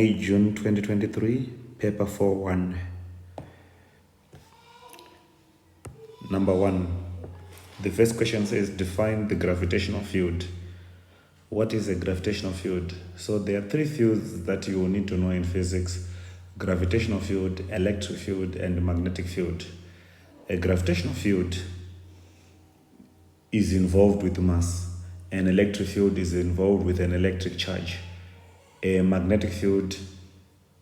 June 2023, paper 4-1. Number 1. The first question says, define the gravitational field. What is a gravitational field? So there are 3 fields that you will need to know in physics: gravitational field, electric field, and magnetic field. A gravitational field is involved with mass. An electric field is involved with an electric charge. A magnetic field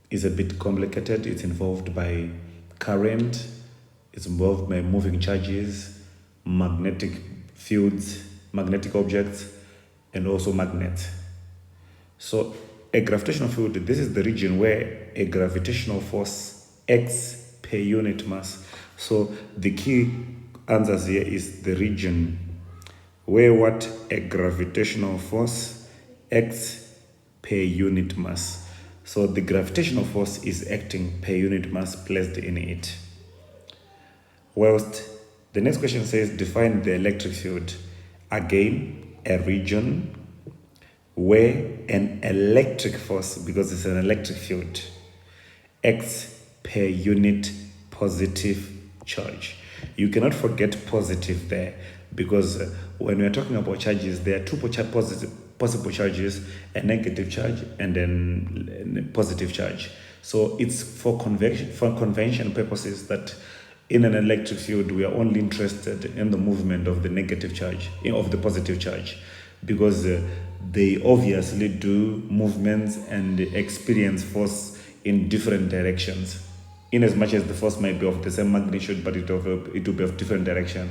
is a bit complicated. It's involved by current, it's involved by moving charges, magnetic fields, magnetic objects, and also magnets. So a gravitational field, this is the region where a gravitational force acts per unit mass. So the key answers here is the region where what a gravitational force acts per unit mass. So the gravitational force is acting per unit mass placed in it. Whilst the next question says, define the electric field. Again, a region where an electric force, because it's an electric field, acts per unit positive charge. You cannot forget positive there, because when we are talking about charges, there are 2 possible charges: a negative charge and then a positive charge. So it's for convention purposes that in an electric field we are only interested in the movement of the negative charge, of the positive charge, because they obviously do movements and experience force in different directions, in as much as the force might be of the same magnitude, but it will be of different direction.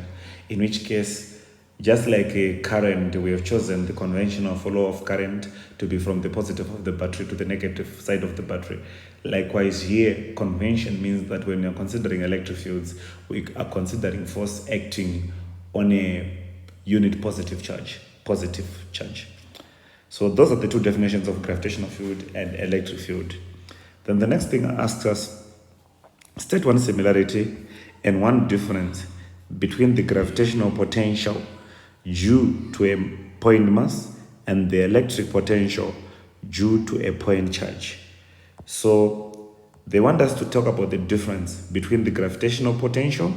In which case, just like a current, we have chosen the conventional flow of current to be from the positive of the battery to the negative side of the battery. Likewise here, convention means that when we are considering electric fields, we are considering force acting on a unit positive charge. So those are the 2 definitions of gravitational field and electric field. Then the next thing asks us, state 1 similarity and 1 difference between the gravitational potential due to a point mass and the electric potential due to a point charge. So they want us to talk about the difference between the gravitational potential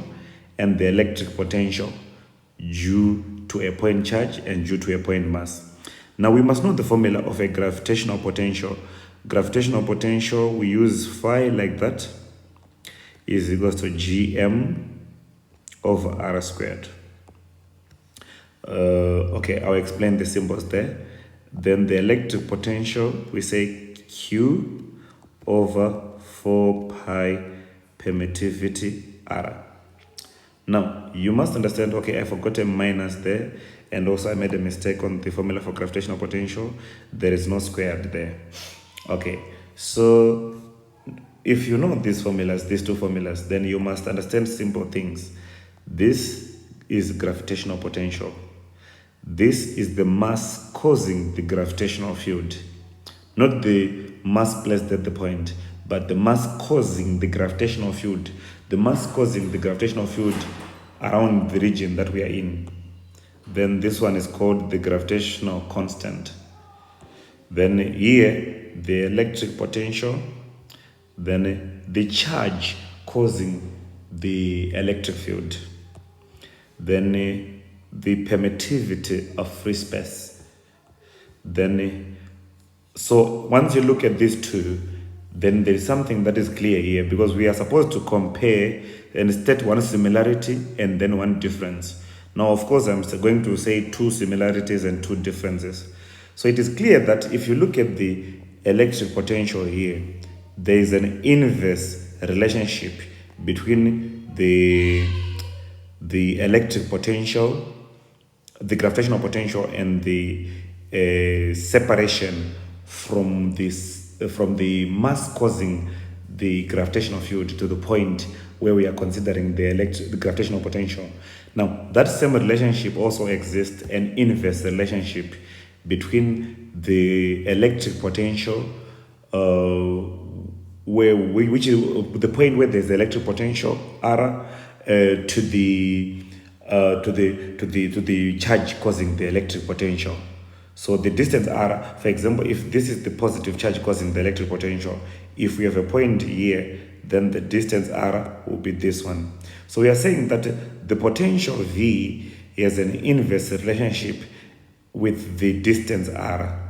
and the electric potential due to a point charge and due to a point mass. Now we must know the formula of a gravitational potential. Gravitational potential, we use phi like that, is equals to gm over r squared. Okay, I'll explain the symbols there. Then the electric potential, we say Q over 4 pi permittivity R. Now, you must understand, okay, I forgot a minus there, and also I made a mistake on the formula for gravitational potential. There is no squared there. Okay, so if you know these formulas, these 2 formulas, then you must understand simple things. This is gravitational potential. This is the mass causing the gravitational field. Not the mass placed at the point, but the mass causing the gravitational field. The mass causing the gravitational field around the region that we are in. Then this one is called the gravitational constant. Then here, the electric potential. Then the charge causing the electric field. Then the permittivity of free space. Then, so once you look at these 2, then there is something that is clear here, because we are supposed to compare and state 1 similarity and then 1 difference. Now, of course, I'm going to say 2 similarities and 2 differences. So it is clear that if you look at the electric potential here, there is an inverse relationship between the electric potential, the gravitational potential, and the separation from the mass causing the gravitational field to the point where we are considering the gravitational potential. Now, that same relationship also exists, an inverse relationship between the electric potential, which is the point where there's the electric potential R, to the charge causing the electric potential. So the distance r, for example, if this is the positive charge causing the electric potential, if we have a point here, then the distance r will be this one. So we are saying that the potential V has an inverse relationship with the distance r.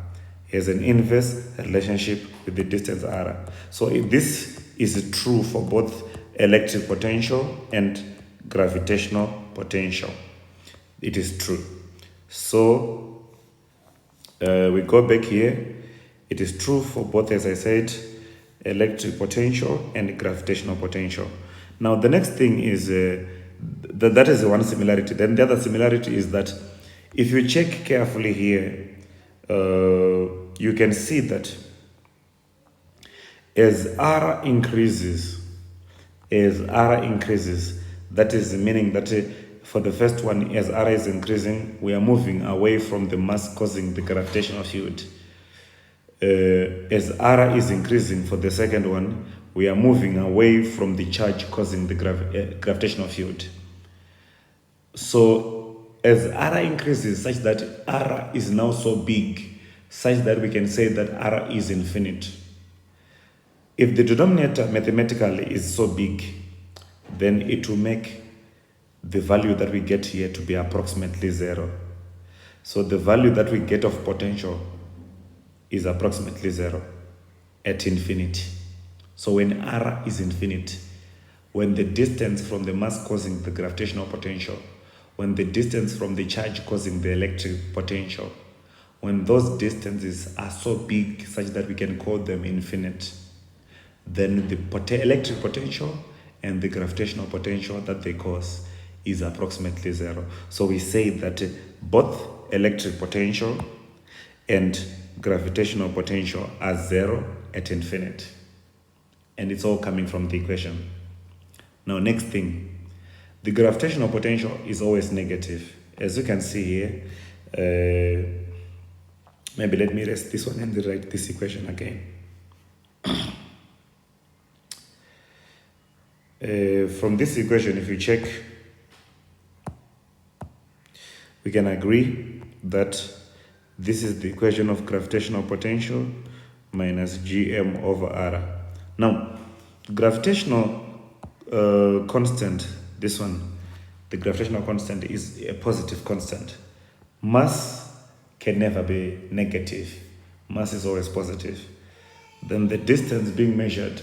Has an inverse relationship with the distance r. So if this is true for both electric potential and gravitational potential. It is true. So we go back here. It is true for both, as I said, electric potential and gravitational potential. Now the next thing is that is one similarity. Then the other similarity is that if you check carefully here, you can see that as r increases, that is meaning that for the first one, as r is increasing, we are moving away from the mass causing the gravitational field. As r is increasing for the second one, we are moving away from the charge causing the gravitational field. So as r increases such that r is now so big, such that we can say that r is infinite. If the denominator mathematically is so big, then it will make the value that we get here to be approximately 0. So the value that we get of potential is approximately 0 at infinity. So when r is infinite, when the distance from the mass causing the gravitational potential, when the distance from the charge causing the electric potential, when those distances are so big such that we can call them infinite, then the electric potential and the gravitational potential that they cause is approximately 0. So we say that both electric potential and gravitational potential are 0 at infinity. And it's all coming from the equation. Now, next thing, the gravitational potential is always negative. As you can see here, maybe let me erase this one and rewrite this equation again. From this equation, if you check, we can agree that this is the equation of gravitational potential minus gm over r. Now, gravitational constant, this one, the gravitational constant is a positive constant. Mass can never be negative. Mass is always positive. Then the distance being measured,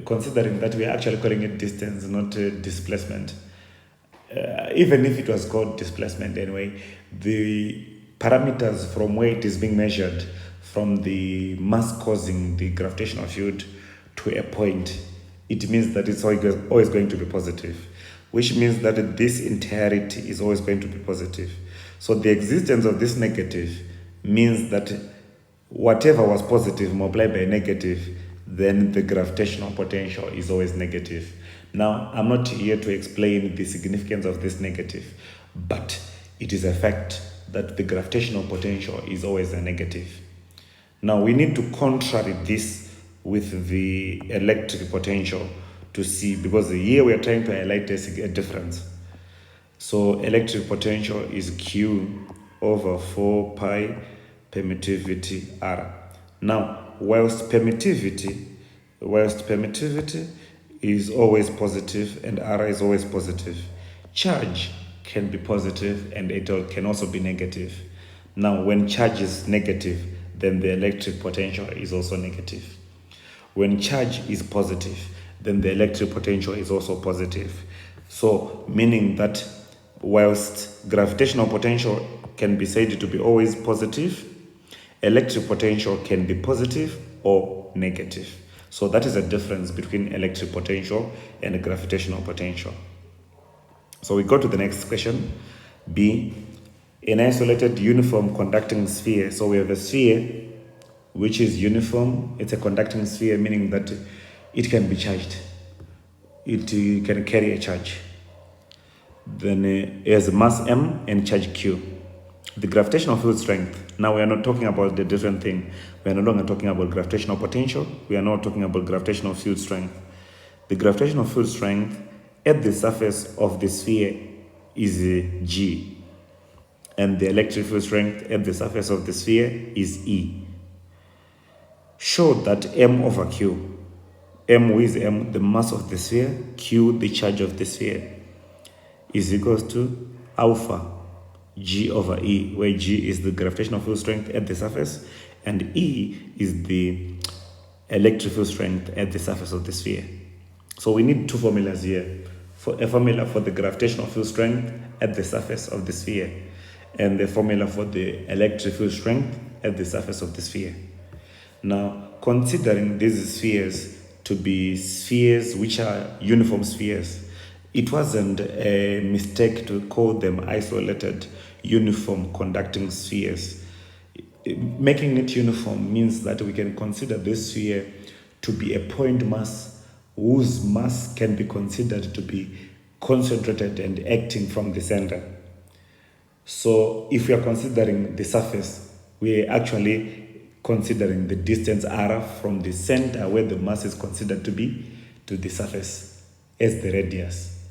considering that we are actually calling it distance, not displacement. Even if it was called displacement anyway, the parameters from where it is being measured, from the mass causing the gravitational field to a point, it means that it's always going to be positive, which means that this entirety is always going to be positive. So the existence of this negative means that whatever was positive multiplied by negative, then the gravitational potential is always negative. Now, I'm not here to explain the significance of this negative, but it is a fact that the gravitational potential is always a negative. Now, we need to contrary this with the electric potential to see, because here we are trying to highlight a difference. So electric potential is Q over 4 pi permittivity R. Now, whilst permittivity is always positive and R is always positive, charge can be positive and it can also be negative. Now, when charge is negative, then the electric potential is also negative. When charge is positive, then the electric potential is also positive. So, meaning that whilst gravitational potential can be said to be always positive, electric potential can be positive or negative. So that is a difference between electric potential and gravitational potential. So we go to the next question. B, an isolated uniform conducting sphere. So we have a sphere which is uniform. It's a conducting sphere, meaning that it can be charged. It can carry a charge. Then it has mass m and charge q. The gravitational field strength. Now we are not talking about the different thing. We are no longer talking about gravitational potential. We are now talking about gravitational field strength. The gravitational field strength at the surface of the sphere is G. and the electric field strength at the surface of the sphere is E. Show that M over Q, M, who is M, the mass of the sphere, Q, the charge of the sphere, is equals to alpha G over E, where G is the gravitational field strength at the surface and E is the electric field strength at the surface of the sphere. So we need two formulas here. For a formula for the gravitational field strength at the surface of the sphere and the formula for the electric field strength at the surface of the sphere. Now, considering these spheres to be spheres which are uniform spheres, it wasn't a mistake to call them isolated, uniform conducting spheres. Making it uniform means that we can consider this sphere to be a point mass whose mass can be considered to be concentrated and acting from the center. So if we are considering the surface, we are actually considering the distance r from the center where the mass is considered to be to the surface as the radius.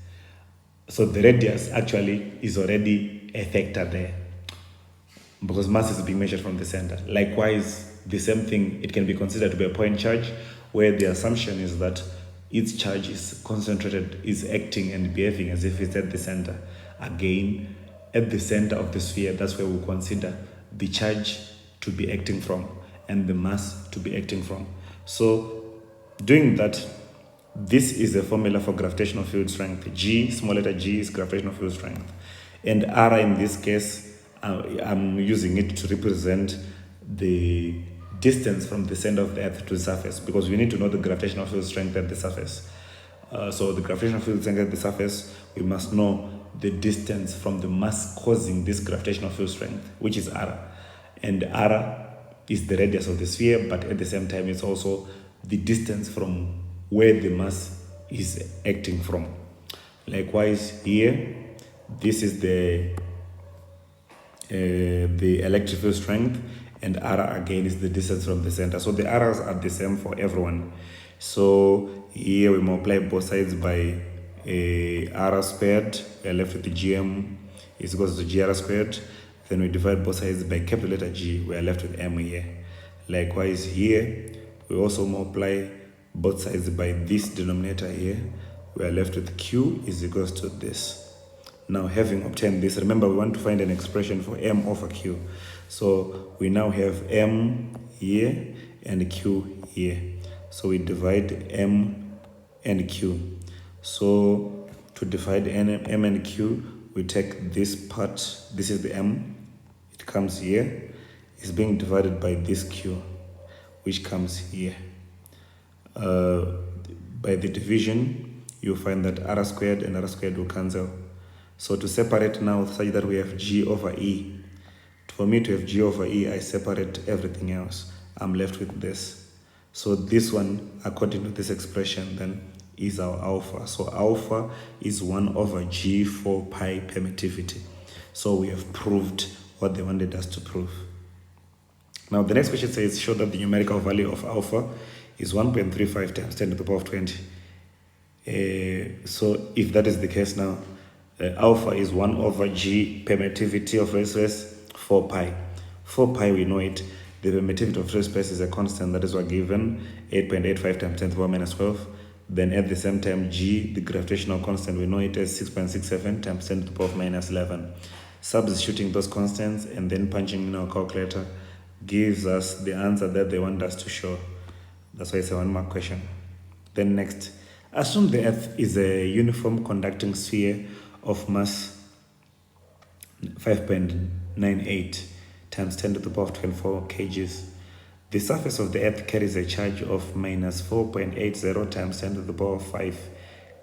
So the radius actually is already a factor there because mass is being measured from the center. Likewise, the same thing, it can be considered to be a point charge where the assumption is that its charge is concentrated, is acting and behaving as if it's at the center. Again, at the center of the sphere, that's where we consider the charge to be acting from and the mass to be acting from. So doing that, this is a formula for gravitational field strength. G, small letter g, is gravitational field strength. And R in this case, I'm using it to represent the distance from the center of the Earth to the surface, because we need to know the gravitational field strength at the surface. So the gravitational field strength at the surface, we must know the distance from the mass causing this gravitational field strength, which is R. And R is the radius of the sphere, but at the same time it's also the distance from where the mass is acting from. Likewise here, this is the electric field strength, and R again is the distance from the center. So the R's are the same for everyone. So here we multiply both sides by R squared. We are left with the GM is equals to GR squared. Then we divide both sides by capital letter G. We are left with M here. Likewise here, we also multiply both sides by this denominator here. We are left with Q is equals to this. Now, having obtained this, remember we want to find an expression for M over Q. So we now have M here and Q here. So we divide M and Q. So to divide M and Q, we take this part, this is the M, it comes here, it's being divided by this Q, which comes here. By the division, you find that R squared and R squared will cancel. So to separate now such that we have G over E. For me to have G over E, I separate everything else. I'm left with this. So this one, according to this expression, then is our alpha. So alpha is 1 over G for pi permittivity. So we have proved what they wanted us to prove. Now the next question says, show that the numerical value of alpha is 1.35 times 10 to the power of 20. So if that is the case now, alpha is 1 over G permittivity of free space 4 pi. 4 pi, we know it. The permittivity of free space is a constant, that is what given 8.85 times 10 to the power minus 12. Then at the same time, G, the gravitational constant, we know it as 6.67 times 10 to the power of minus 11. Substituting those constants and then punching in our calculator gives us the answer that they want us to show. That's why it's a 1 mark question. Then next, assume the Earth is a uniform conducting sphere of mass 5.98 times 10 to the power of 24 kgs. The surface of the Earth carries a charge of minus 4.80 times 10 to the power of 5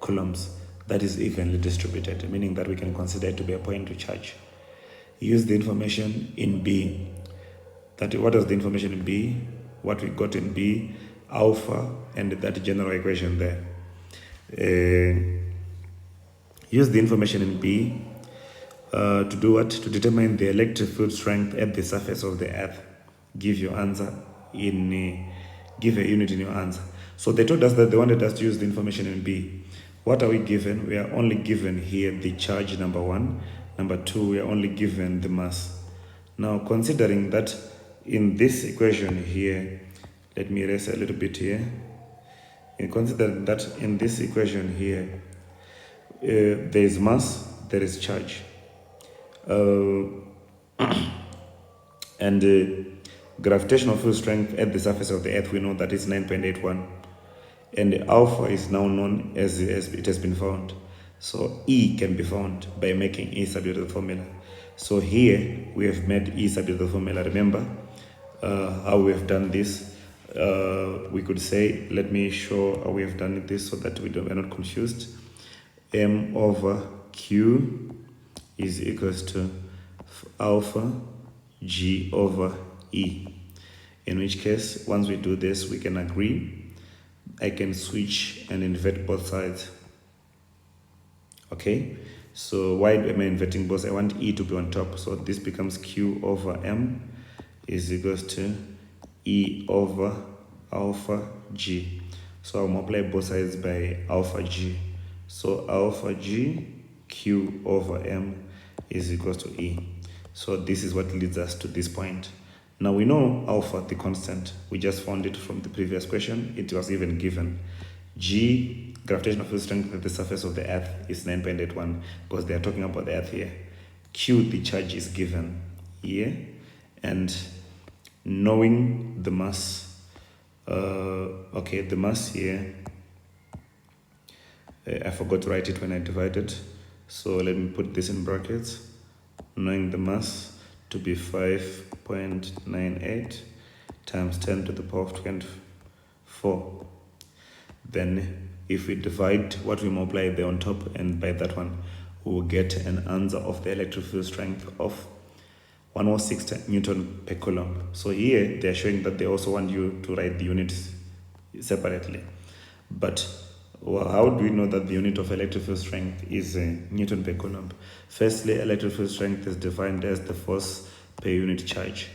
coulombs. That is evenly distributed, meaning that we can consider it to be a point to charge. Use the information in B. What is the information in B? What we got in B, alpha, and that general equation there. Use the information in B to do what? To determine the electric field strength at the surface of the Earth. Give your answer give a unit in your answer. So they told us that they wanted us to use the information in B. What are we given? We are only given here the charge number 1, Number 2, we are only given the mass. Now, considering that in this equation here, let me erase a little bit here. And consider that in this equation here, there is mass, there is charge. And gravitational field strength at the surface of the Earth, we know that it's 9.81. And alpha is now known as it has been found. So E can be found by making E subject to the formula. So here we have made E subject to the formula. Remember how we have done this? We could say, let me show how we have done this so that we're not confused. M over Q is equals to alpha G over E. In which case, once we do this, we can agree. I can switch and invert both sides. Okay, so why am I inverting both? I want E to be on top, so this becomes Q over M is equals to E over alpha G. So I'll multiply both sides by alpha G. So alpha G Q over M is equals to E. So this is what leads us to this point. Now we know alpha, the constant. We just found it from the previous question. It was even given. G, gravitational field strength at the surface of the Earth, is 9.81 because they are talking about the Earth here. Q, the charge, is given here. And knowing the mass, the mass here, I forgot to write it when I divided. So let me put this in brackets. Knowing the mass to be 5.98 times 10 to the power of 24. Then if we divide what we multiply there on top and by that one, we will get an answer of the electric field strength of 106 Newton per Coulomb. So here they are showing that they also want you to write the units separately. But how do we know that the unit of electric field strength is Newton per Coulomb? Firstly, electric field strength is defined as the force per unit charge.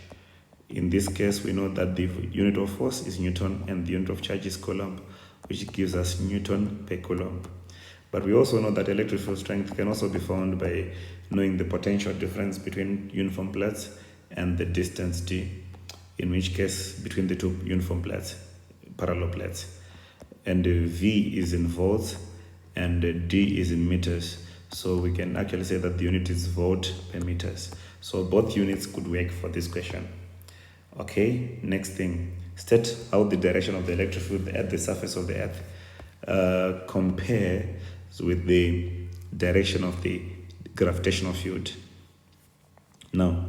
In this case, we know that the unit of force is Newton and the unit of charge is Coulomb, which gives us Newton per Coulomb. But we also know that electric field strength can also be found by knowing the potential difference between uniform plates and the distance d, in which case between the two uniform plates, parallel plates. And V is in volts and D is in meters. So we can actually say that the unit is volt per meters. So both units could work for this question. Okay, next thing. State how the direction of the electric field at the surface of the Earth compares with the direction of the gravitational field. Now,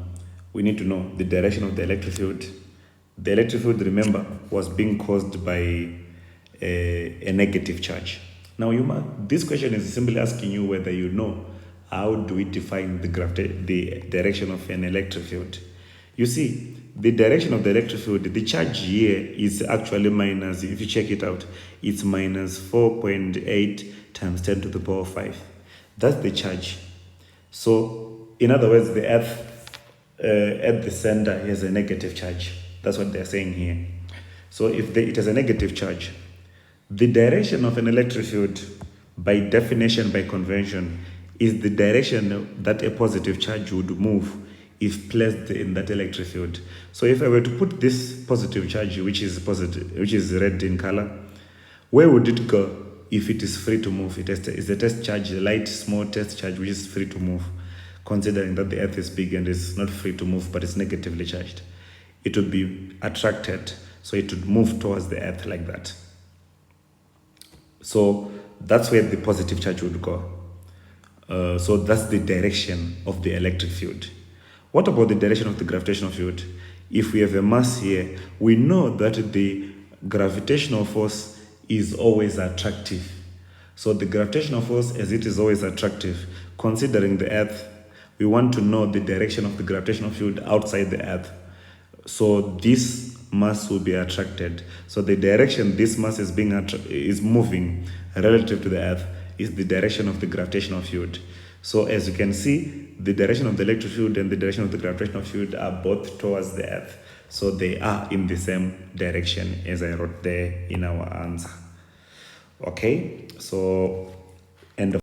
we need to know the direction of the electric field. The electric field, remember, was being caused by a negative charge. Now, this question is simply asking you whether you know how do we define the direction of an electric field. You see, the direction of the electric field, the charge here is actually minus, if you check it out, it's minus 4.8 times 10 to the power of 5. That's the charge. So, in other words, the Earth at the center has a negative charge. That's what they're saying here. So, if it has a negative charge, the direction of an electric field, by definition, by convention, is the direction that a positive charge would move if placed in that electric field. So if I were to put this positive charge, which is red in color, where would it go if it is free to move? It is a test charge, a light, small test charge, which is free to move, considering that the Earth is big and is not free to move, but it's negatively charged. It would be attracted, so it would move towards the Earth like that. So that's where the positive charge would go. So that's the direction of the electric field. What about the direction of the gravitational field? If we have a mass here, we know that the gravitational force is always attractive. So the gravitational force, as it is always attractive, considering the Earth, we want to know the direction of the gravitational field outside the Earth. So this mass will be attracted. So the direction this mass is moving relative to the Earth is the direction of the gravitational field. So as you can see, the direction of the electric field and the direction of the gravitational field are both towards the Earth. So they are in the same direction as I wrote there in our answer. Okay, so